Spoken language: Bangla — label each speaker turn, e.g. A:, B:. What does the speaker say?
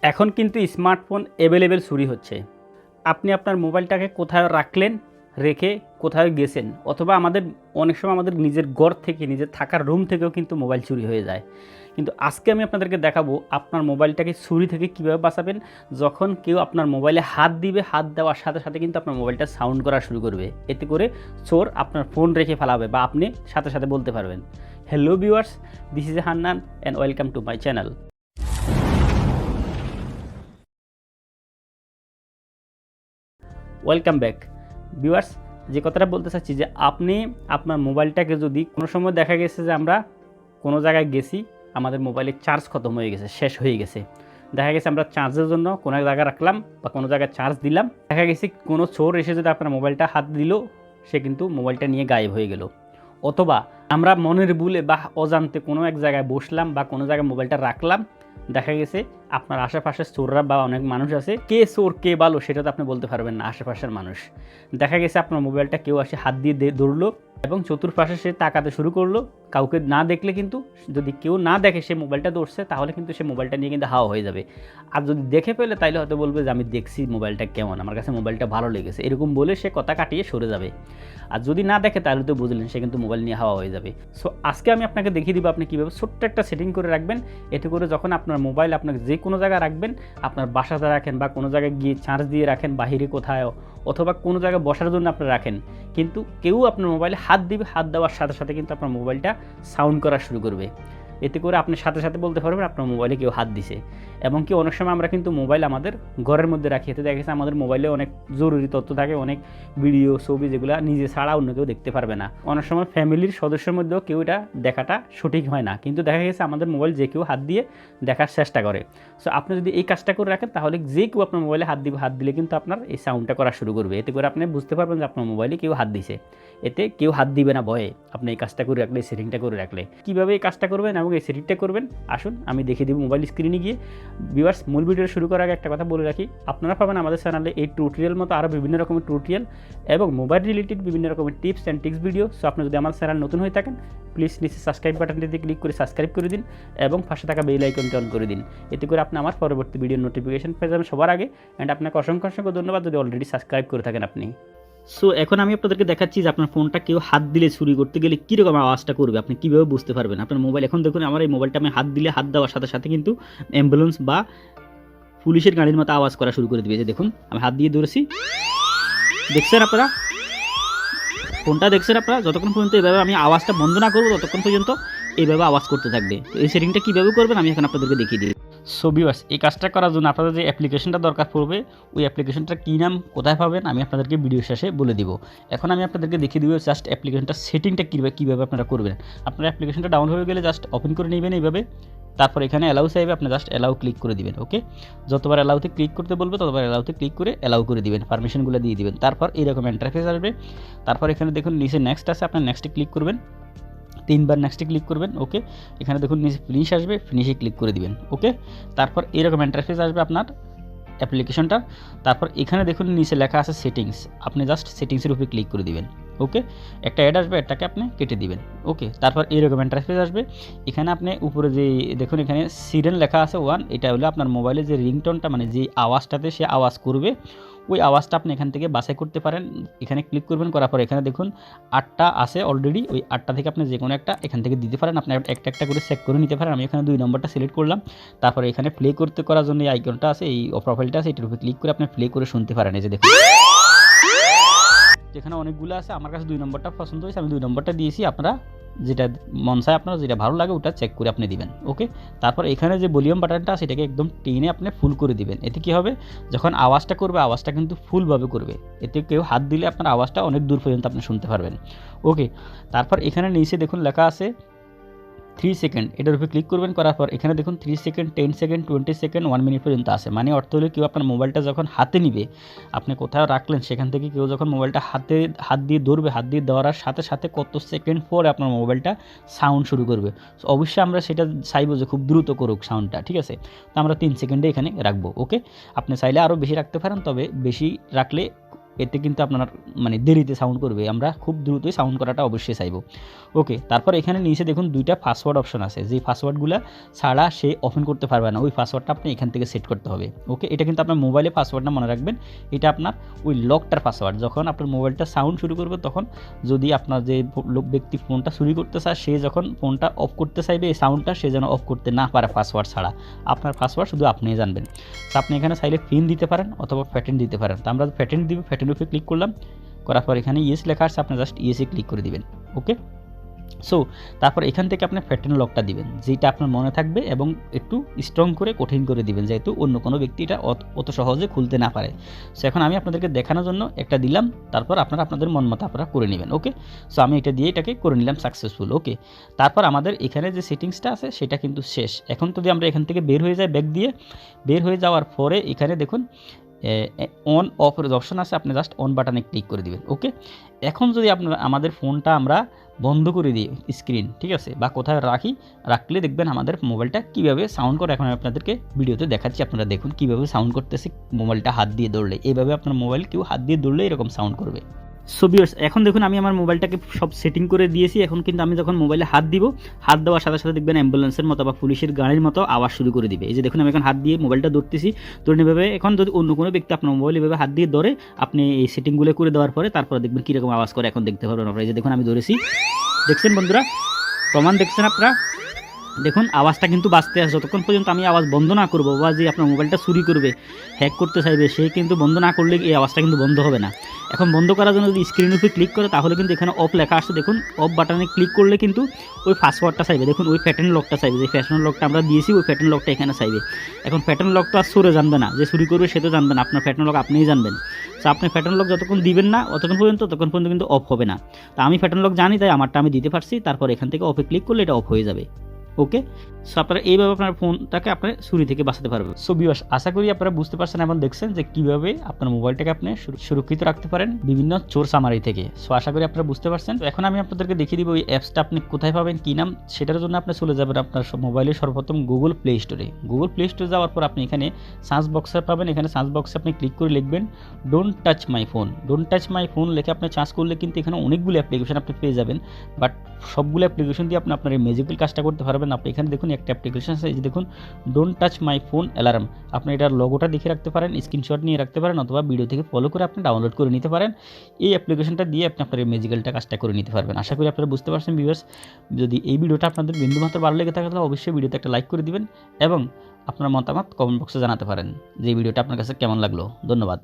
A: এখন কিন্তু স্মার্টফোন অ্যাভেলেবেল চুরি হচ্ছে। আপনি আপনার মোবাইলটাকে কোথায় রাখলেন, রেখে কোথায় গেছেন, অথবা অনেক সময় আমাদের নিজের ঘর থেকে, নিজের থাকার রুম থেকেও কিন্তু মোবাইল চুরি হয়ে যায়। কিন্তু আজকে আমি আপনাদেরকে দেখাবো আপনার মোবাইলটাকে চুরি থেকে কীভাবে বাঁচাবেন। যখন কেউ আপনার মোবাইলে হাত দিবে, হাত দেওয়ার সাথে সাথে কিন্তু আপনার মোবাইলটা সাউন্ড করা শুরু করবে। এতে করে চোর আপনার ফোন রেখে ফেলাবে বা আপনি সাথে সাথে বলতে পারবেন, hello viewers, this is Hannan and welcome to my channel. Welcome back viewers. যে কথাটা বলতে চাচ্ছি যে আপনি আপনার মোবাইলটাকে যদি কোনো সময় দেখা গেছে যে আমরা কোনো জায়গায় গেছি, আমাদের মোবাইলের চার্জ খতম হয়ে গেছে, শেষ হয়ে গেছে, দেখা গেছে আমরা চার্জের জন্য কোনো এক জায়গায় রাখলাম বা কোনো জায়গায় চার্জ দিলাম, দেখা গেছে কোনো চোর এসে যদি আপনার মোবাইলটা হাত দিল, সে কিন্তু মোবাইলটা নিয়ে গায়েব হয়ে গেল। অথবা আমরা মনের ভুলে বা অজান্তে কোনো এক জায়গায় বসলাম বা কোনো জায়গায় মোবাইলটা রাখলাম, দেখা গেছে আপনার আশেপাশের চোররা বা অনেক মানুষ আছে, কে চোর কে ভালো সেটা তো আপনি বলতে পারবেন না। আশেপাশের মানুষ দেখা গেছে আপনার মোবাইলটা কেউ আসে হাত দিয়ে ধরলো এবং চতুর্পাশে সে তাকাতে শুরু করলো। কাউকে না দেখলে কিন্তু, যদি কেউ না দেখে সে মোবাইলটা ধরছে, তাহলে কিন্তু সে মোবাইলটা নিয়ে কিন্তু হাওয়া হয়ে যাবে। আর যদি দেখে ফেলে তাইলে হয়তো বলবে যে আমি দেখছি মোবাইলটা কেমন, আমার কাছে মোবাইলটা ভালো লেগেছে, এরকম বলে সে কথা কাটিয়ে সরে যাবে। আর যদি না দেখে তাহলে তো বুঝলেন সে কিন্তু মোবাইল নিয়ে হাওয়া হয়ে যাবে। সো আজকে আমি আপনাকে দেখিয়ে দিব আপনি কীভাবে ছোট্ট একটা সেটিং করে রাখবেন। এতে করে যখন আপনার মোবাইল আপনাকে যে কোনো জায়গায় রাখবেন, আপনার বাসাতে রাখেন বা কোনো জায়গায় গিয়ে চার্জ দিয়ে রাখেন, বাহিরে কোথাও, অথবা কোনো জায়গায় বসার জন্য আপনি রাখেন, কিন্তু কেউ আপনার মোবাইলে হাত দিবে, হাত দেওয়ার সাথে সাথে কিন্তু আপনার মোবাইলটা সাউন্ড করা শুরু করবে। এতে করে আপনি সাথে সাথে বলতে পারবেন আপনার মোবাইলে কেউ হাত দিছে। এবং কি অনেক সময় আমরা কিন্তু মোবাইল আমাদের ঘরের মধ্যে রাখি, এতে দেখা গেছে আমাদের মোবাইলে অনেক জরুরি তথ্য থাকে, অনেক ভিডিও ছবি যেগুলো নিজে ছাড়া অন্য কেউ দেখতে পারবে না। অনেক সময় ফ্যামিলির সদস্যের মধ্যেও কেউ এটা দেখাটা সঠিক হয় না, কিন্তু দেখা গেছে আমাদের মোবাইল যে কেউ হাত দিয়ে দেখার চেষ্টা করে। সো আপনি যদি এই কাজটা করে রাখেন, তাহলে যে কেউ আপনার মোবাইলে হাত দিবে, হাত দিলে কিন্তু আপনার এই সাউন্ডটা করা শুরু করবে। এতে করে আপনি বুঝতে পারবেন যে আপনার মোবাইলে কেউ হাত দিছে। এতে কেউ হাত দিবে না ভয়ে, আপনি এই কাজটা করে রাখলে, সেটিংটা করে রাখলে। কীভাবে এই কাজটা করবেন এবং এই সেটিংটা করবেন আসুন আমি দেখিয়ে দেব মোবাইল স্ক্রিনে গিয়ে। ভিউয়ার্স, মূল ভিডিও শুরু করার আগে একটা কথা বলে রাখি, আপনারা পাবেন আমাদের চ্যানেলে এই টিউটোরিয়াল মতো আরও বিভিন্ন রকমের টিউটোরিয়াল এবং মোবাইল রিলেটেড বিভিন্ন রকমের tips and tricks video. So আপনি যদি আমার চ্যানেল নতুন হয়ে থাকেন, প্লিজ নিচে সাবস্ক্রাইব বাটনটিতে ক্লিক করে সাবস্ক্রাইব করে দিন এবং পাশে থাকা বেল আইকনটি অন করে দিন। এতে করে আপনি আমার পরবর্তী ভিডিওর নোটিফিকেশন পেয়ে যাবেন সবার আগে। অ্যান্ড আপনাকে অসংখ্য অসংখ্য ধন্যবাদ যদি অলরেডি সাবস্ক্রাইব করে থাকেন আপনি। সো এখন আমি আপনাদেরকে দেখাচ্ছি যে আপনার ফোনটা কেউ হাত দিলে চুরি করতে গেলে কীরকম আওয়াজটা করবে, আপনি কীভাবে বুঝতে পারবেন। আপনার মোবাইল এখন দেখুন, আমার এই মোবাইলটা আমি হাত দিলে, হাত দেওয়ার সাথে সাথে কিন্তু অ্যাম্বুলেন্স বা পুলিশের গাড়ির মতো আওয়াজ করা শুরু করে দিবে। যে দেখুন আমি হাত দিয়ে ধরেছি, দেখছেন আপনারা, ফোনটা দেখছেন আপনারা। যতক্ষণ পর্যন্ত এইভাবে আমি আওয়াজটা বন্ধ না করবো, ততক্ষণ পর্যন্ত এইভাবে আওয়াজ করতে থাকবে। তো এই সেটিংটা কীভাবে করবেন আমি এখন আপনাদেরকে দেখিয়ে দিই। সো ভিউয়ার্স, এই কাজটা করার জন্য আপনাদের যে অ্যাপ্লিকেশনটা দরকার পড়বে, ওই অ্যাপ্লিকেশনটা কী নাম, কোথায় পাবেন, আমি আপনাদেরকে ভিডিও শেষে বলে দিব। এখন আমি আপনাদেরকে দেখিয়ে দিব জাস্ট অ্যাপ্লিকেশনটা সেটিংটা কীভাবে আপনারা করবেন। আপনার অ্যাপ্লিকেশনটা ডাউনলোড হয়ে গেলে জাস্ট ওপেন করে নেবেন এইভাবে। তারপর এখানে অ্যালাউ চাইবে, আপনি জাস্ট অ্যালাউ ক্লিক করে দিবেন। ওকে, যতবার অ্যালাউতে ক্লিক করতে বলবে ততবার অ্যালাউতে ক্লিক করে অ্যালাউ করে দিবেন, পারমিশনগুলো দিয়ে দিবেন। তারপর এরকম ইন্টারফেস আসবে। তারপর এখানে দেখুন নিচে নেক্সট আছে, আপনার নেক্সটে ক্লিক করবেন, 3 বার নেক্সটে ক্লিক করবেন। ওকে, এখানে দেখুন নিচে ফিনিশ আসবে, ফিনিশে ক্লিক করে দিবেন। ওকে, তারপর এরকম ইন্টারফেস আসবে আপনার অ্যাপ্লিকেশনটা। তারপর এখানে দেখুন নিচে লেখা আছে সেটিংস, আপনি জাস্ট সেটিংসের উপরে ক্লিক করে দিবেন। ওকে, একটা অ্যাড আসবে, এটাকে আপনি কেটে দিবেন। ওকে, তারপর এরকম ইন্টারফেস আসবে। এখানে আপনি উপরে যে দেখুন এখানে সিরেন লেখা আছে 1, এটা হলো আপনার মোবাইলে যে রিংটোনটা, মানে যে আওয়াজটাতে সে আওয়াজ করবে, ওই আওয়াজটা আপনি এখান থেকে বাছাই করতে পারেন। এখানে ক্লিক করবেন, করার পর এখানে দেখুন 8টা আছে অলরেডি, ওই 8টা থেকে আপনি যে কোনো একটা এখান থেকে দিতে পারেন। আপনি একটা একটা করে চেক করে নিতে পারেন। আমি এখানে 2 নম্বরটা সিলেক্ট করলাম। তারপর এখানে প্লে করার জন্য এই আইকনটা আছে, এই প্রোফাইলটা আছে, এটার উপরে ক্লিক করে আপনি প্লে করে শুনতে পারেন। এই যে দেখুন যেখানে অনেকগুলো আছে, আমার কাছে 2 নম্বরটা পছন্দ হয়েছে, আমি 2 নম্বরটা দিয়েছি। আপনারা যেটা মন চায়, আপনার যেটা ভালো লাগে ওটা চেক করে আপনি দিবেন। ওকে, তারপর এখানে যে ভলিউম বাটনটা আছে এটাকে একদম টেনে আপনি ফুল করে দিবেন। এতে কী হবে, যখন আওয়াজটা করবে আওয়াজটা কিন্তু ফুলভাবে করবে। এতে কেউ হাত দিলে আপনার আওয়াজটা অনেক দূর পর্যন্ত আপনি শুনতে পারবেন। ওকে, তারপর এখানে নিচে দেখুন লেখা আছে 3 সেকেন্ড, এটার উপরে ক্লিক করবেন। করার পর এখানে দেখুন 3 সেকেন্ড, 10 সেকেন্ড, 20 সেকেন্ড, 1 মিনিট পর্যন্ত আছে। মানে অর্থ হলো কেউ আপনার মোবাইলটা যখন হাতে নিবে, আপনি কোথাও রাখলেন, সেখান থেকে কেউ যখন মোবাইলটা হাত দিয়ে ধরবে, হাত দিয়ে ধরার সাথে সাথে কত সেকেন্ড পরে আপনার মোবাইলটা সাউন্ড শুরু করবে। অবশ্যই আমরা সেটা চাইবো যে খুব দ্রুত করুক সাউন্ডটা, ঠিক আছে। তো আমরা 3 সেকেন্ডে এখানে রাখবো। ওকে, আপনি চাইলে আরও বেশি রাখতে পারেন, তবে বেশি রাখলে
B: এতে কিন্তু আপনার মানে দেরিতে সাউন্ড করবে, আমরা খুব দ্রুতই সাউন্ড করাটা অবশ্যই চাইবো। ওকে, তারপর এখানে নিচে দেখুন 2টা পাসওয়ার্ড অপশন আছে, যেই পাসওয়ার্ডগুলো ছাড়া সে ওপেন করতে পারবে না, ওই পাসওয়ার্ডটা আপনি এখান থেকে সেট করতে হবে। ওকে, এটা কিন্তু আপনার মোবাইলে পাসওয়ার্ড না, মনে রাখবেন এটা আপনার ওই লকটার পাসওয়ার্ড। যখন আপনার মোবাইলটা সাউন্ড শুরু করবে তখন যদি আপনার যে ব্যক্তি ফোনটা চুরি করতে চায় সে যখন ফোনটা অফ করতে চাইবে এই সাউন্ডটা সে যেন অফ করতে না পারে পাসওয়ার্ড ছাড়া। আপনার পাসওয়ার্ড শুধু আপনিই জানবেন। তো আপনি এখানে চাইলে পিন দিতে পারেন অথবা প্যাটার্ন দিতে পারেন। তো আমরা প্যাটার্ন দিব, প্যাটার্নের উপরে ক্লিক করলাম, করার পর এখানে ইয়েস লেখা আছে, আপনি জাস্ট ইয়েসে ক্লিক করে দিবেন। ওকে, সো তারপর এখান থেকে আপনি প্যাটার্ন লকটা দিবেন, যেটা আপনার মনে থাকবে এবং একটু স্ট্রং করে কঠিন করে দিবেন, যেহেতু অন্য কোনো ব্যক্তি এটা অত সহজে খুলতে না পারে। সো এখন আমি আপনাদেরকে দেখানোর জন্য একটা দিলাম, তারপর আপনারা আপনাদের মন মতো আপনারা করে নেবেন। ওকে, সো আমি এটা দিয়ে এটাকে করে নিলাম সাকসেসফুল। ওকে, তারপর আমাদের এখানে যে সেটিংসটা আছে সেটা কিন্তু শেষ। এখন যদি আমরা এখান থেকে বের হয়ে যাই, ব্যাক দিয়ে বের হয়ে যাওয়ার পরে এখানে দেখুন অন অফের অপশন আছে, আপনি জাস্ট অন বাটনে ক্লিক করে দিবেন। ওকে, এখন যদি আপনার আমাদের ফোনটা আমরা বন্ধ করে দিই স্ক্রিন, ঠিক আছে, বা কোথায় রাখলে দেখবেন আমাদের মোবাইলটা কীভাবে সাউন্ড করে। এখন আমি আপনাদেরকে ভিডিওতে দেখাচ্ছি, আপনারা দেখুন কীভাবে সাউন্ড করতেছে মোবাইলটা হাত দিয়ে ধরলে। এইভাবে আপনার মোবাইল কেউ হাত দিয়ে ধরলে এরকম সাউন্ড করবে। সো ভিউয়ার্স, এখন দেখুন আমি আমার মোবাইলটাকে সব সেটিং করে দিয়েছি। এখন কিন্তু আমি যখন মোবাইলে হাত দিব, হাত দেওয়ার সাথে সাথে দেখবেন অ্যাম্বুলেন্সের মতো বা পুলিশের গাড়ির মতো আওয়াজ শুরু করে দিবে। এই যে দেখুন আমি এখন হাত দিয়ে মোবাইলটা ধরতেছি, ধরে এভাবে। এখন যদি অন্য কোনো ব্যক্তি আপনার মোবাইল এভাবে হাত দিয়ে ধরে, আপনি এই সেটিংগুলো করে দেওয়ার পরে তারপরে দেখবেন কীরকম আওয়াজ করে এখন দেখতে পারবেন আপনারা। এই যে দেখুন আমি ধরেছি, দেখছেন বন্ধুরা, প্রমাণ দেখছেন আপনারা, দেখুন আওয়াজটা কিন্তু বাজতে আসে। যতক্ষণ পর্যন্ত আমি আওয়াজ বন্ধ না করবো বা যে আপনার মোবাইলটা চুরি করবে, হ্যাক করতে চাইবে, সে কিন্তু বন্ধ না করলে এই আওয়াজটা কিন্তু বন্ধ হবে না। এখন বন্ধ করার জন্য যদি স্ক্রিনের উপরে ক্লিক করে তাহলে কিন্তু এখানে অফ লেখা আসছে, দেখুন অফ বাটনে ক্লিক করলে কিন্তু ওই পাসওয়ার্ডটা চাইবে, দেখুন ওই প্যাটার্ন লকটা চাইবে, যে প্যাটার্ন লকটা আমরা দিয়েছি ওই প্যাটার্ন লকটা এখানে চাইবে। এখন প্যাটার্ন লক তো আর সরে জানবে না, যে চুরি করবে সে তো জানবে না, আপনার প্যাটার্ন লক আপনিই জানবেন। তো আপনি প্যাটার্ন লক যতক্ষণ দিবেন না ততক্ষণ পর্যন্ত কিন্তু অফ হবে না। তো আমি প্যাটার্ন লক জানি, তাই আমারটা আমি দিতে পারছি। তারপর এখান থেকে অফে ক্লিক করলে এটা অফ হয়ে যাবে। ওকে, সো আপনারা এইভাবে আপনার ফোনটাকে আপনার চুরি থেকে বাঁচাতে পারবেন। সো ভিউয়ার্স, আশা করি আপনারা বুঝতে পারছেন এবং দেখছেন যে কীভাবে আপনার মোবাইলটাকে আপনি সুরক্ষিত রাখতে পারেন বিভিন্ন চোর সামারি থেকে। সো আশা করি আপনারা বুঝতে পারছেন। তো এখন আমি আপনাদেরকে দেখিয়ে দিব ওই অ্যাপসটা আপনি কোথায় পাবেন, কী নাম। সেটার জন্য আপনি চলে যাবেন আপনার মোবাইলে সর্বপ্রথম গুগল প্লে স্টোরে। গুগল প্লে স্টোরে যাওয়ার পর আপনি এখানে সার্চ বক্সে পাবেন, এখানে সার্চ বক্সে আপনি ক্লিক করে লিখবেন don't touch my phone. Don't touch my phone লিখে আপনি সার্চ করলে কিন্তু এখানে অনেকগুলো অ্যাপ্লিকেশন আপনি পেয়ে যাবেন, বাট সবগুলো অ্যাপ্লিকেশন দিয়ে আপনি আপনার এই ম্যাজিক্যাল কাজটা করতে পারবেন। আপনি এখানে দেখুন একটা অ্যাপ্লিকেশন আছে, এই যে দেখুন don't touch my phone alarm. আপনি এটার লোগোটা দেখে রাখতে পারেন, স্ক্রিনশট নিয়ে রাখতে পারেন, অথবা ভিডিও থেকে ফলো করে আপনি ডাউনলোড করে নিতে পারেন। এই অ্যাপ্লিকেশনটা দিয়ে আপনি আপনার এই ম্যাজিক্যালটা কাজটা করে নিতে পারবেন। আশা করি আপনারা বুঝতে পারছেন ভিউয়ার্স। যদি এই ভিডিওটা আপনাদের বিন্দুমাত্র ভালো লেগে থাকে তাহলে অবশ্যই ভিডিওতে একটা লাইক করে দিবেন এবং আপনার মতামত কমেন্ট বক্সে জানাতে পারেন যে এই ভিডিওটা আপনার কাছে কেমন লাগলো। ধন্যবাদ।